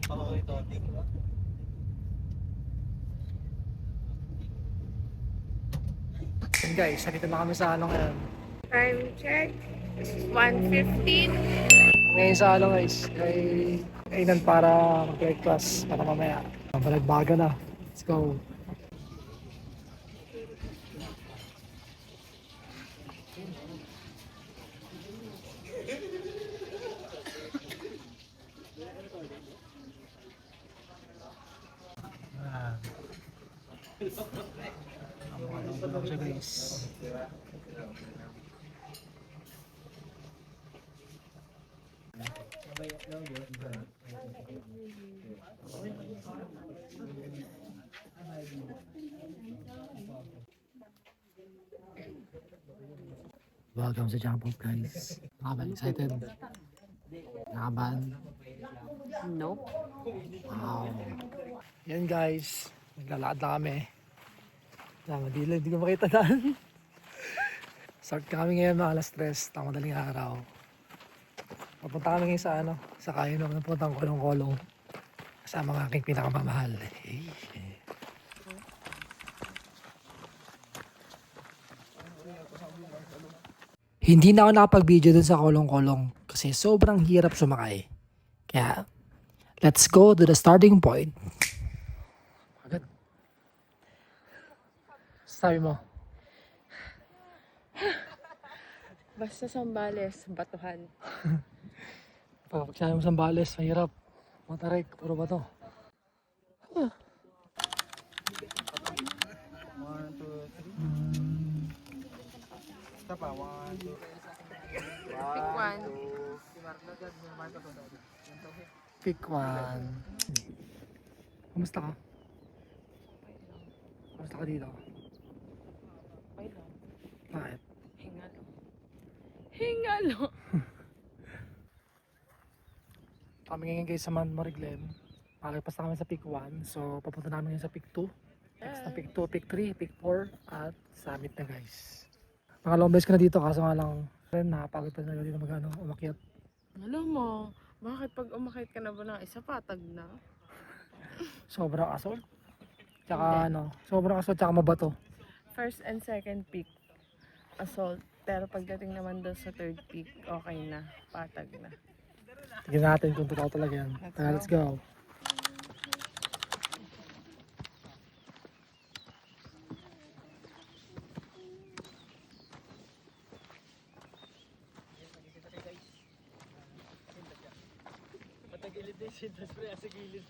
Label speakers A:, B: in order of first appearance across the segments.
A: Yun guys, nakita na kami sa ano ngayon.
B: Time check. 1:15.
A: Ngayon sa ano guys, ay kainan para mag-breakfast para mamaya. Balagbaga na. Let's go. Ano siya guys. Welcome sa Jump Up guys. Nakaban, excited? Nakaban?
B: Nope.
A: Wow. Yan guys, naglalakad na kami. Madila, hindi ko makita daan. Start kami ngayon mga alas 3, tama madaling araw. Papunta kami ngayon sa ano, sa kayo naman puntang Kolong-Kolong. Kasama ng aking pinakamamahal. Hey. Hindi na ako nakapag-video dun sa Kolong-Kolong kasi sobrang hirap sumakay. Kaya, let's go to the starting point. Agad. Sabi mo?
B: Basta Sambales, batuhan.
A: Pag sabi mo Sambales, mahirap. Matarik, puro bato. Huh.
C: 1, 2, 3. Isa pa, 1, 2.
B: Pick one.
A: Pick one. Kumusta ka? Kumusta ka dito?
B: Okay lang.
A: Bakit?
B: Hingalo. Hingalo.
A: Kami ngayon guys sa Mount Mariglen. Pagpas na kami sa pick 1. So papunta namin ngayon sa pick 2. Next na pick 2, pick 3, pick 4 at summit na guys. Pangalawang beses ko na dito kaso nga lang nakapagod pa na dito magano umakyat.
B: Alam mo, bakit pag umakit ka na ba ng isa patag na?
A: Sobrang assault. Tsaka sobrang assault tsaka mabato.
B: First and second peak, assault. Pero pagdating naman doon sa third peak, okay na. Patag na.
A: Tignan natin kung totoo talaga yan. Let's go. Patagilid din si Daspre sa gilid.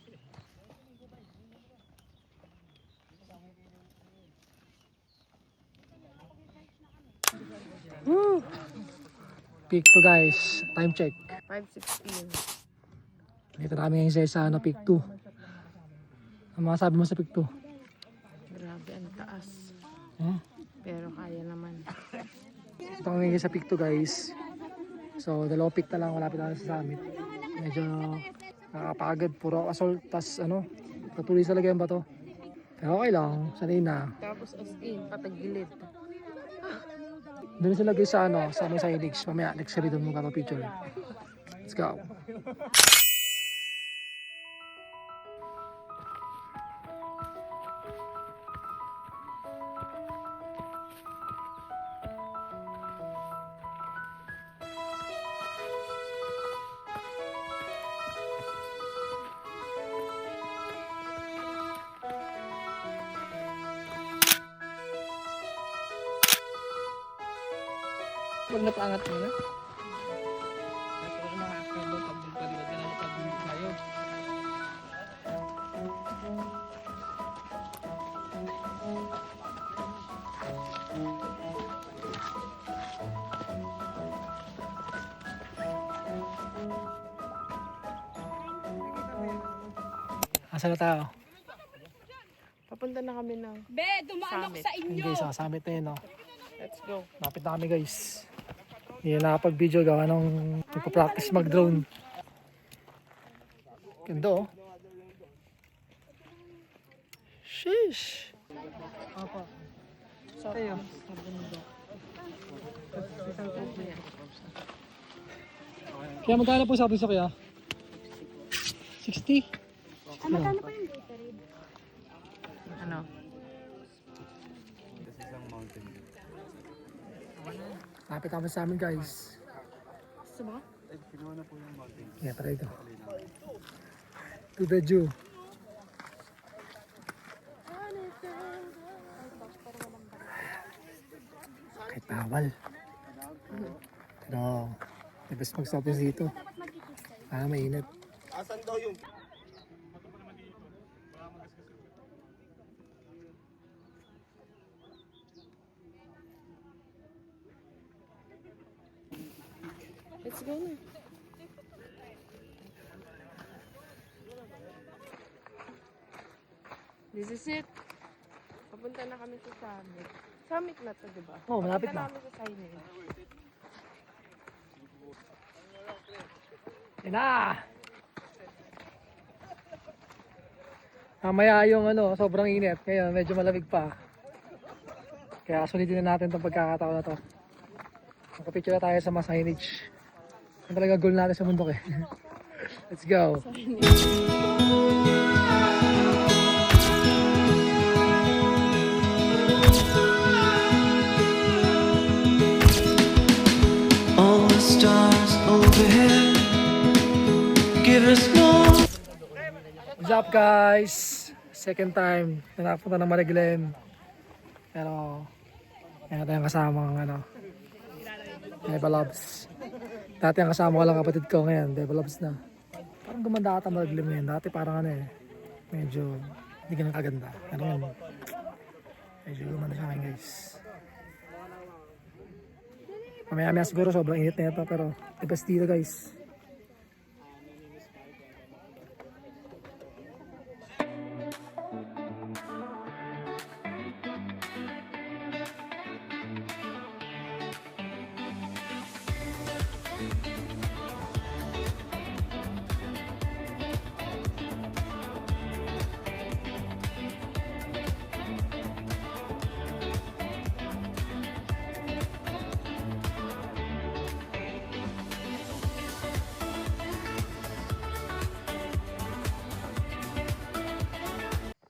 A: Woo! Peak to guys. Time check.
B: 5:16.
A: Dito namin ngayon sa pick 2. Ang mga sabi mo sa pick 2?
B: Grabe, ang taas.
A: Eh?
B: Pero kaya naman.
A: Ito kami ngayon sa pick 2 guys. So dalawang pick na lang malapit na sa summit. Medyo nakakapagod. Puro assault. Tas patuloy talaga yung bato. Pero okay lang. Sanay na.
B: Tapos as in, patagilid.
A: Doon sila guys sa sa may signage. Mamaya next video mo picture. Let's go.
B: Pag napaangat mo na.
A: Asa na tayo?
B: Papunta na kami ng
D: Be, dumaan ako
B: summit.
D: sa
A: Yun
D: inyo.
A: guys, summit na yun.
B: Let's go.
A: Napit na kami guys. Hindi na nakapag-video gawa nung nagpa-practice mag-drone. Ganda oh. Sheesh.
B: Opo. So, tayo.
A: Kaya magkano po sabi sa kuya? 60?
D: Magkano po yung Gatorade?
B: Ano?
C: This is ang mountain view.
A: Lapit kami sa amin guys.
B: Gusto mo?
C: Eh, kinuha na po yung mountain view.
A: Yeah, tara ito. To the Jew. Kahit bawal. Pero, the best mag-shopping dito. Mainit.
C: Asan daw yung...
B: Let's go na. This is it. Papunta na kami sa summit. Summit na to, di ba?
A: Oo, malapit na.
B: Papunta namin sa signage.
A: Yan na! Mamaya yung sobrang init. Ngayon, medyo malamig pa. Kaya sulitin na natin itong pagkakataon na to. Magpapicture na tayo sa mga signage. Yan talaga goal natin sa bundok eh. Let's go!
E: All the stars overhead give us more.
A: What's up guys? Second time na napunta ng Mariglen. Pero meron tayong kasamang Beba Loves. Dati ang kasama ko lang kapatid ko, ngayon Beba Loves na. Parang gumanda ata Mariglen ngayon. Dati parang medyo hindi ganun kaganda. Pero ngayon medyo gumanda sa akin guys. Mamaya siguro sobrang init na ito, pero the best dito guys.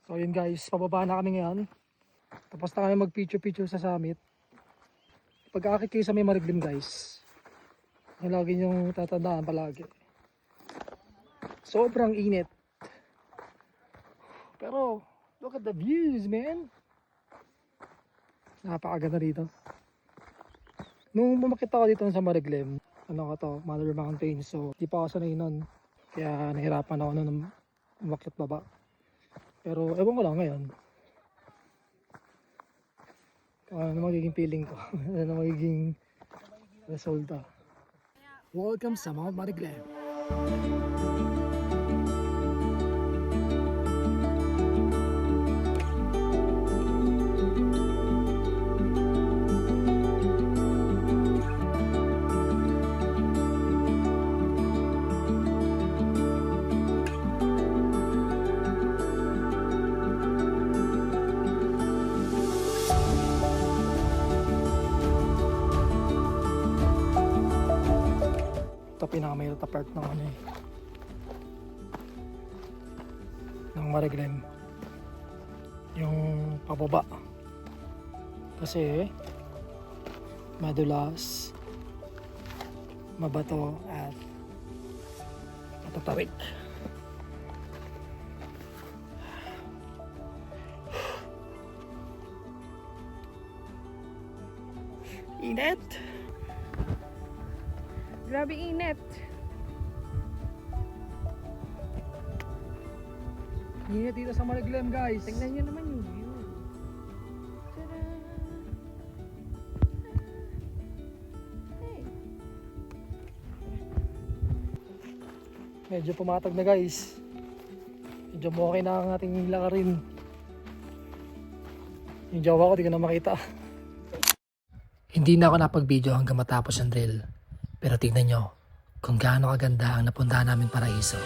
A: So yun guys, pababa na kami ngayon. Tapos na kami mag-picture sa summit. Pag-aakit kayo sa may Mariglen guys, yung lagi nyong tatandaan palagi. Sobrang init. Pero, look at the views man. Napakaganda rito. Nung bumakit ako dito sa Mariglen, Mother Mountain. So, di pa ako sanay nun. Kaya nahirapan ako nun umakyat baba. Pero ewan ko lang ngayon. Ano magiging feeling ko? Ano magiging resulta? Welcome sa Mount Mariglen. Ito pinakamahirap na part ng ng Mariglen, yung pababa kasi madulas, mabato at matatarik. Init.
B: Grabe init.
A: Init dito sa Mariglen guys.
B: Tingnan nyo naman yung view. Tada! Hey.
A: Medyo pumatag na guys. Medyo okay na ang ating lakarin. Yung jowa ko di ko na makita. Hindi na ako napag-video hanggang matapos ang drill. Pero tignan nyo kung gaano kaganda ang napuntahan namin paraiso.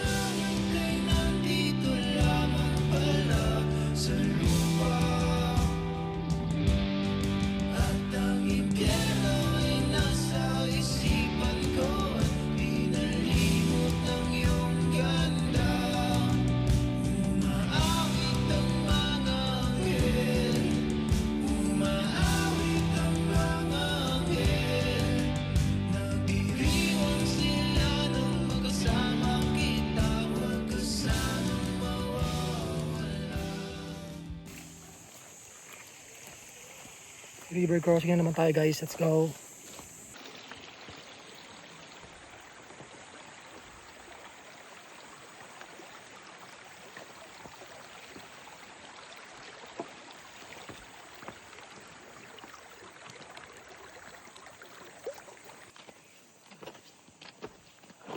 A: River crossing na naman tayo guys. Let's go.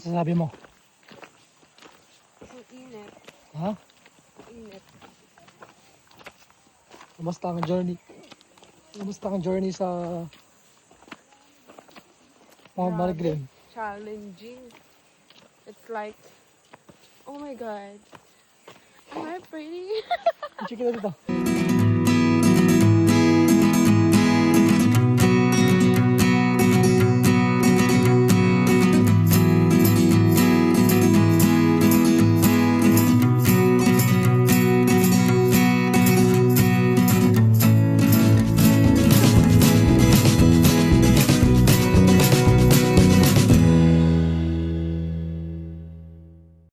A: Sasabi mo?
B: Ang init.
A: Ha?
B: Init.
A: Kamusta ang journey? Kamusta ang journey sa Mount Mariglen?
B: Challenging. It's like, oh my god. Am I pretty?
A: Check it dito.